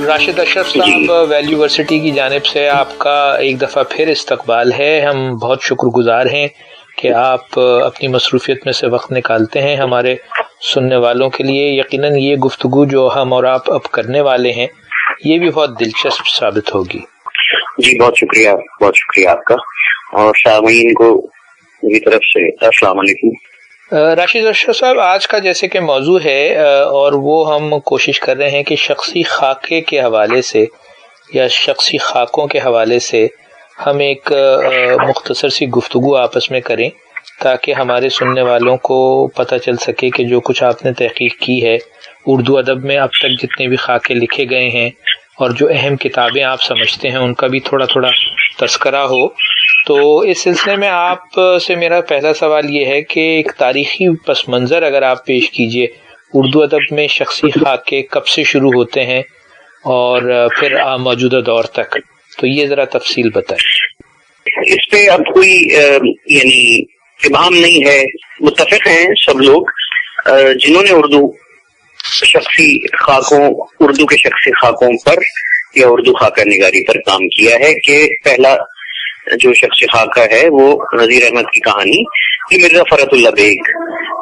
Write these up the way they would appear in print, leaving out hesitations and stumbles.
راشد اشرف صاحب، value university کی جانب سے آپ کا ایک دفعہ پھر استقبال ہے. ہم بہت شکر گزار ہیں کہ آپ اپنی مصروفیت میں سے وقت نکالتے ہیں ہمارے سننے والوں کے لیے. یقیناً یہ گفتگو جو ہم اور آپ اب کرنے والے ہیں یہ بھی بہت دلچسپ ثابت ہوگی. جی بہت شکریہ آپ کا، اور سامعین کو میری طرف سے السلام علیکم. راشد اشرف صاحب، آج کا جیسے کہ موضوع ہے اور وہ ہم کوشش کر رہے ہیں کہ شخصی خاکے کے حوالے سے یا شخصی خاکوں کے حوالے سے ہم ایک مختصر سی گفتگو آپس میں کریں تاکہ ہمارے سننے والوں کو پتہ چل سکے کہ جو کچھ آپ نے تحقیق کی ہے اردو ادب میں اب تک جتنے بھی خاکے لکھے گئے ہیں اور جو اہم کتابیں آپ سمجھتے ہیں ان کا بھی تھوڑا تھوڑا تذکرہ ہو. تو اس سلسلے میں آپ سے میرا پہلا سوال یہ ہے کہ ایک تاریخی پس منظر اگر آپ پیش کیجئے، اردو ادب میں شخصی خاکے کب سے شروع ہوتے ہیں اور پھر موجودہ دور تک، تو یہ ذرا تفصیل بتائیں. اس پہ اب کوئی یعنی ابہام نہیں ہے، متفق ہیں سب لوگ جنہوں نے اردو کے شخصی خاکوں پر یا اردو خاکہ نگاری پر کام کیا ہے کہ پہلا جو شخصی خاکہ ہے وہ نذیر احمد کی کہانی یہ مرزا فرات اللہ بیگ،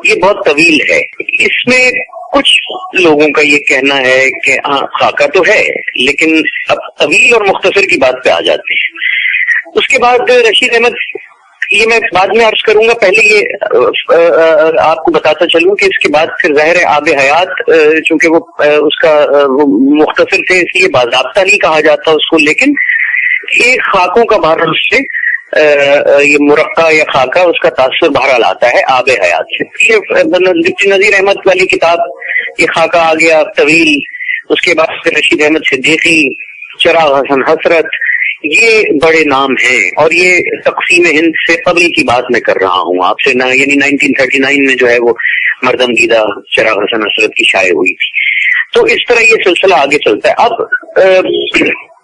یہ بہت طویل ہے. اس میں کچھ لوگوں کا یہ کہنا ہے کہ ہاں خاکہ تو ہے لیکن اب طویل اور مختصر کی بات پہ آ جاتے ہیں. اس کے بعد رشید احمد، یہ میں بعد میں عرض کروں گا، پہلے یہ آپ کو بتاتا چلوں کہ اس کے بعد پھر ظاہر ہے آب حیات، چونکہ وہ اس کا مختصر تھے اس لیے باضابطہ نہیں کہا جاتا اس کو، لیکن ایک خاکوں کا بہرحال سے یہ مرقع یا خاکہ اس کا تاثر بہرحال آتا ہے آب حیات سے. یہ نذیر احمد والی کتاب یہ خاکہ آ گیا طویل. اس کے بعد پھر رشید احمد صدیقی، چراغ حسن حسرت، یہ بڑے نام ہیں. اور یہ تقسیم ہند سے قبل کی بات میں کر رہا ہوں آپ سے، یعنی 1939 میں جو ہے وہ مردم دیدہ چراغ حسن حسرت کی شائع ہوئی تھی. تو اس طرح یہ سلسلہ آگے چلتا ہے. اب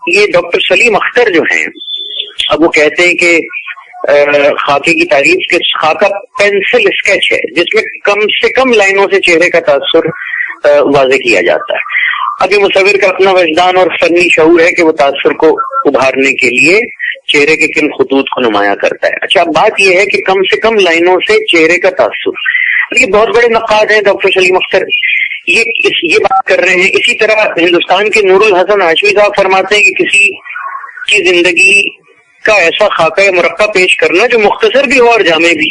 یہ ڈاکٹر سلیم اختر جو ہیں، اب وہ کہتے ہیں کہ خاکے کی تعریف کے خاکہ پینسل اسکیچ ہے جس میں کم سے کم لائنوں سے چہرے کا تاثر واضح کیا جاتا ہے. اب یہ مصور کا اپنا وجدان اور فنی شعور ہے کہ وہ تاثر کو ابھارنے کے لیے چہرے کے کن خطوط کو نمایاں کرتا ہے. اچھا، بات یہ ہے کہ کم سے کم لائنوں سے چہرے کا تاثر، یہ بہت بڑے نقاد ہیں ڈاکٹر سلیم اختر، یہ بات کر رہے ہیں. اسی طرح ہندوستان کے نور الحسن ہاشمی صاحب فرماتے ہیں کہ کسی کی زندگی کا ایسا خاکہ یا مرقع پیش کرنا جو مختصر بھی ہو اور جامع بھی،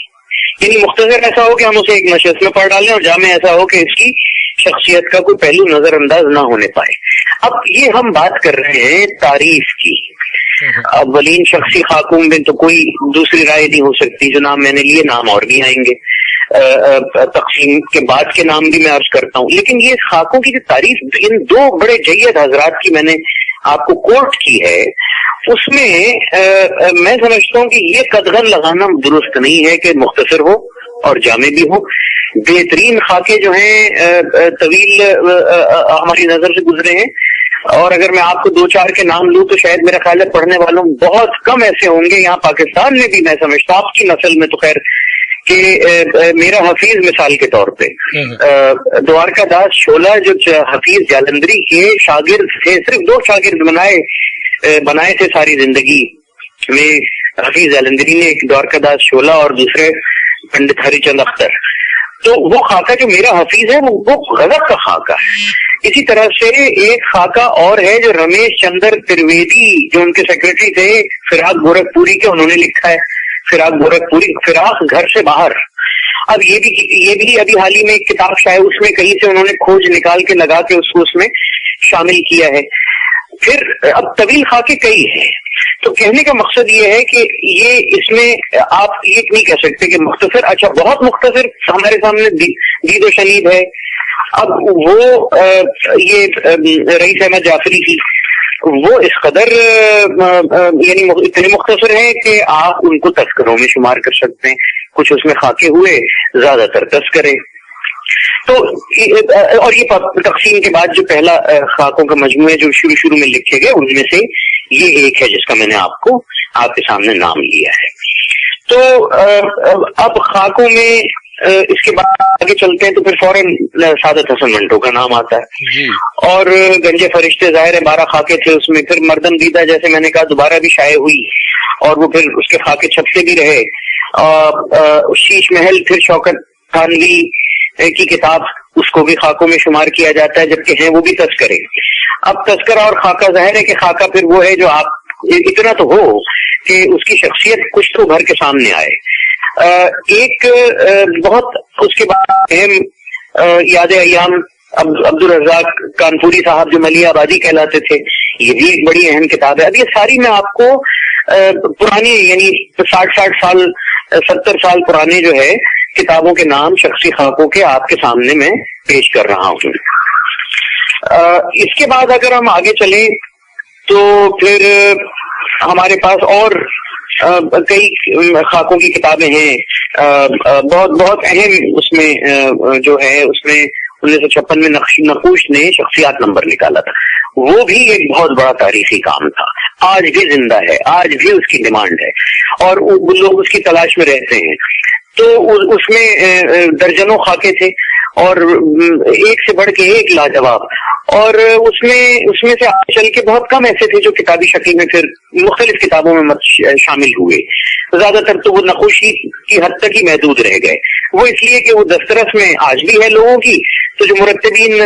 یعنی مختصر ایسا ہو کہ ہم اسے ایک نشست میں پڑھ ڈالیں اور جامع ایسا ہو کہ اس کی شخصیت کا کوئی پہلو نظر انداز نہ ہونے پائے. اب یہ ہم بات کر رہے ہیں تعریف کی. اولین شخصی خاکوں میں تو کوئی دوسری رائے نہیں ہو سکتی. جو نام میں نے لیے نام اور بھی آئیں گے، تقسیم کے بعد کے نام بھی میں عرض کرتا ہوں. لیکن یہ خاکوں کی جو تعریف ان دو بڑے جید حضرات کی میں نے آپ کو کوٹ کی ہے، اس میں میں سمجھتا ہوں کہ یہ قدغن لگانا درست نہیں ہے کہ مختصر ہو اور جامع بھی ہو. بہترین خاکے جو ہیں طویل ہماری نظر سے گزرے ہیں، اور اگر میں آپ کو دو چار کے نام لوں تو شاید میرا خیال ہے پڑھنے والوں بہت کم ایسے ہوں گے یہاں پاکستان میں بھی، میں سمجھتا ہوں آپ کی نسل میں تو خیر، کہ میرا حفیظ مثال کے طور پہ دوارکا داس شولہ جو حفیظ جالندری کے شاگرد تھے، صرف دو شاگرد بنائے تھے ساری زندگی میں. حفیظ جالندری نے، ایک دوارکا داس شولہ اور دوسرے پنڈت ہری چند اختر. تو وہ خاکہ جو میرا حفیظ ہے وہ غضب کا خاکہ ہے. اسی طرح سے ایک خاکہ اور ہے جو رمیش چندر ترویدی جو ان کے سیکرٹری تھے فراق گورکھپوری کے، انہوں نے لکھا ہے فراق گورکھپوری، فراق گھر سے باہر. اب یہ بھی ابھی حال ہی میں ایک کتاب شاید اس میں کہیں سے انہوں نے کھوج نکال کے لگا کے اس کو اس میں شامل کیا ہے. پھر اب طویل خاکے کئی ہیں. تو کہنے کا مقصد یہ ہے کہ یہ اس میں آپ یہ نہیں کہہ سکتے کہ مختصر. اچھا، بہت مختصر ہمارے سامنے دید و شنید ہے. اب وہ یہ رئیس احمد جعفری کی، وہ اس قدر یعنی اتنے مختصر ہیں کہ آپ ان کو تذکروں میں شمار کر سکتے ہیں. کچھ اس میں خاکے ہوئے، زیادہ تر تذکرے. تو اور یہ تقسیم کے بعد جو پہلا خاکوں کا مجموعہ جو شروع میں لکھے گئے ان میں سے یہ ایک ہے جس کا میں نے آپ کے سامنے نام لیا ہے. تو اب خاکوں میں اس کے بعد آگے چلتے ہیں تو پھر فوراً سعادت حسن منٹو کا نام آتا ہے اور گنجے فرشتے ظاہر ہے 12 خاکے تھے اس میں، پھر مردم دیدہ جیسے میں نے کہا دوبارہ بھی شائع ہوئی اور وہ پھر اس کے خاکے چھپتے بھی رہے، شیش محل پھر شوکت تھانوی کی کتاب اس کو بھی خاکوں میں شمار کیا جاتا ہے جبکہ ہیں وہ بھی تذکرے۔ اب تذکرہ اور خاکہ ظاہر ہے کہ خاکہ پھر وہ ہے جو آپ اتنا تو ہو کہ اس کی شخصیت کچھ تو بھر کے سامنے آئے۔ ایک بہت اس کے بعد اہم یاد ایام عبد الرزاق کانپوری صاحب جو ملی آبادی کہلاتے تھے، یہ بھی ایک بڑی اہم کتاب ہے۔ اب یہ ساری میں آپ کو پرانی یعنی 60 سال 70 سال پرانے جو ہے کتابوں کے نام شخصی خاکوں کے آپ کے سامنے میں پیش کر رہا ہوں۔ اس کے بعد اگر ہم آگے چلیں تو پھر ہمارے پاس اور کئی خاکوں کی کتابیں ہیں، بہت اہم اس میں جو ہے اس میں 1956 میں نقوش نے شخصیات نمبر نکالا تھا، وہ بھی ایک بہت بڑا تاریخی کام تھا، آج بھی زندہ ہے، آج بھی اس کی ڈیمانڈ ہے اور لوگ اس کی تلاش میں رہتے ہیں۔ تو اس میں درجنوں خاکے تھے اور ایک سے بڑھ کے ایک لاجواب، اور اس میں سے آگے چل کے بہت کم ایسے تھے جو کتابی شکل میں پھر مختلف کتابوں میں شامل ہوئے، زیادہ تر تو وہ نقوشی کی حد تک ہی محدود رہ گئے۔ وہ اس لیے کہ وہ دسترس میں آج بھی ہے لوگوں کی، تو جو مرتبین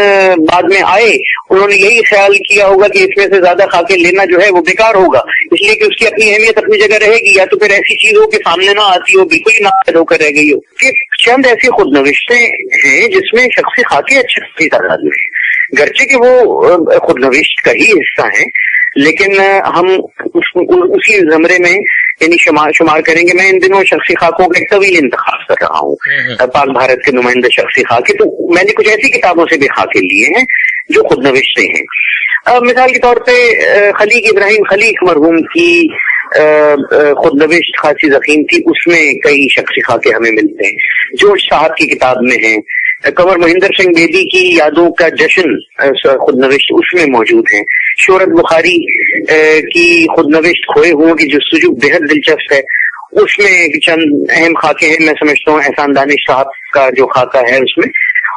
بعد میں آئے انہوں نے یہی خیال کیا ہوگا کہ اس میں سے زیادہ خاکے لینا جو ہے وہ بیکار ہوگا، اس لیے کہ اس کی اپنی اہمیت اپنی جگہ رہے گی، یا تو پھر ایسی چیز ہو کہ سامنے نہ آتی ہو، بالکل ہی ناقد ہو کر رہ گئی ہو۔ کہ چند ایسی خود نوشتیں ہیں جس میں شخصی خاکے اچھی تعداد میں ہیں، گرچہ کہ وہ خود نوشت کا ہی حصہ ہیں، لیکن ہم اسی زمرے میں یعنی شمار کریں گے۔ میں ان دنوں شخصی خاکوں کا ایک طویل انتخاب کر رہا ہوں، پاک بھارت کے نمائندہ شخصی خاکے، تو میں نے کچھ ایسی کتابوں سے بھی خاکے لیے ہیں جو خود نوشتے ہیں۔ مثال کے طور پہ خلیق ابراہیم خلیق مرحوم کی خود نوشت خاصی ضخیم تھی، اس میں کئی شخصی خاکے ہمیں ملتے ہیں۔ جورج صاحب کی کتاب میں ہیں، کنور مہندر سنگھ بیدی کی یادوں کا جشن خود نوشت اس میں موجود ہیں، شہرت بخاری کی خود نوشت کھوئے ہوں کی جستجو بےحد دلچسپ ہے، اس میں چند اہم خاکے ہیں۔ میں سمجھتا ہوں احسان دانش صاحب کا جو خاکہ ہے اس میں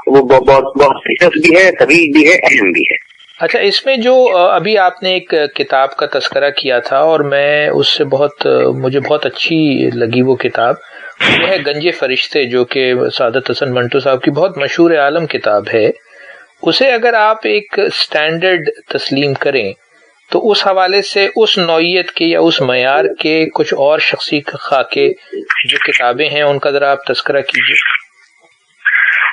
وہ بہت دلچسپ بھی ہے، طویل بھی ہے، اہم بھی ہے۔ اچھا، اس میں جو ابھی آپ نے ایک کتاب کا تذکرہ کیا تھا اور میں اس سے مجھے بہت اچھی لگی وہ کتاب، وہ ہے گنجے فرشتے، جو کہ سعادت حسن منٹو صاحب کی بہت مشہور عالم کتاب ہے۔ اسے اگر آپ ایک سٹینڈرڈ تسلیم کریں تو اس حوالے سے اس نوعیت کے یا اس معیار کے کچھ اور شخصی خاکے جو کتابیں ہیں ان کا ذرا آپ تذکرہ کیجیے۔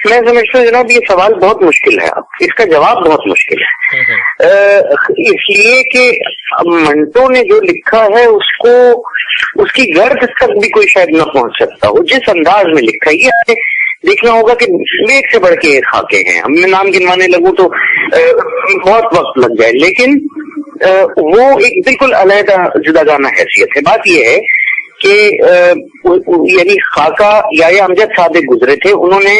میں سمجھتا ہوں جناب یہ سوال بہت مشکل ہے، اس کا جواب بہت مشکل ہے، اس لیے کہ منٹو نے جو لکھا ہے اس کی غرض تک بھی کوئی شاید نہ پہنچ سکتا ہو جس انداز میں لکھا ہے۔ یہ دیکھنا ہوگا کہ ایک سے بڑھ کے ایک خاکے ہیں، ہم میں نام گنوانے لگوں تو بہت وقت لگ جائے، لیکن وہ ایک بالکل علیحدہ جداگانہ حیثیت ہے۔ بات یہ ہے کہ یعنی خاکہ یا امجد صاحب گزرے تھے، انہوں نے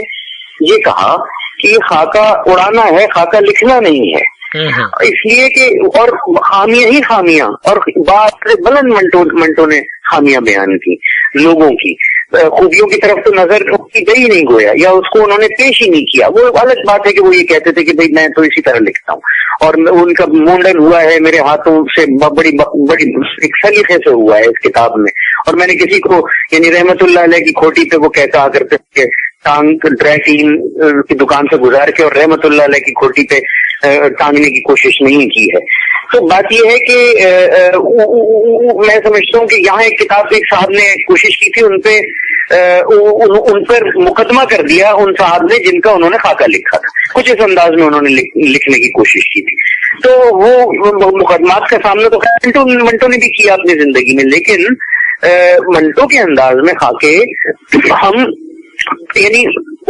یہ کہا کہ یہ خاکہ اڑانا ہے، خاکہ لکھنا نہیں ہے، اس لیے کہ اور خامیاں ہی خامیاں، اور بات بلند منٹو نے خامیاں بیان کی لوگوں کی، خوبیوں کی طرف تو نظر کی گئی نہیں گویا، یا اس کو انہوں نے پیش ہی نہیں کیا۔ وہ الگ بات ہے کہ وہ یہ کہتے تھے کہ بھئی میں تو اسی طرح لکھتا ہوں، اور ان کا مونڈن ہوا ہے میرے ہاتھوں سے، بڑی ایک سلیقے سے ہوا ہے اس کتاب میں، اور میں نے کسی کو یعنی رحمت اللہ علیہ کی کھوٹی پہ وہ کہا کرتے کہ ٹانگ ڈرائی کلین کی دکان سے گزار کے اور رحمت اللہ علیہ کی کھوٹی پہ ٹانگنے کی کوشش نہیں کی ہے۔ تو بات یہ ہے کہ میں سمجھتا ہوں کہ یہاں ایک کتاب ایک صاحب نے کوشش کی تھی، ان پر مقدمہ کر دیا ان صاحب نے جن کا انہوں نے خاکہ لکھا تھا، کچھ اس انداز میں انہوں نے لکھنے کی کوشش کی تھی، تو وہ مقدمات کا سامنا تو منٹو نے بھی کیا اپنی زندگی میں، لیکن منٹو کے انداز میں خاکے ہم یعنی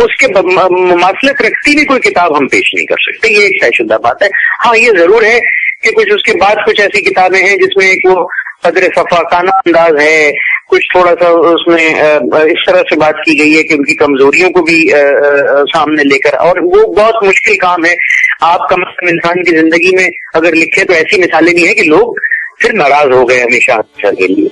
اس کے مماثلت رکھتی بھی کوئی کتاب ہم پیش نہیں کر سکتے، یہ ایک طے شدہ بات ہے۔ ہاں یہ ضرور ہے کہ کچھ اس کے بعد کچھ ایسی کتابیں ہیں جس میں ایک وہ قدر صفاقانہ انداز ہے، کچھ تھوڑا سا اس میں اس طرح سے بات کی گئی ہے کہ ان کی کمزوریوں کو بھی سامنے لے کر، اور وہ بہت مشکل کام ہے۔ آپ کم از کم انسان کی زندگی میں اگر لکھے تو ایسی مثالیں نہیں ہیں کہ لوگ پھر ناراض ہو گئے ہمیشہ کے لیے۔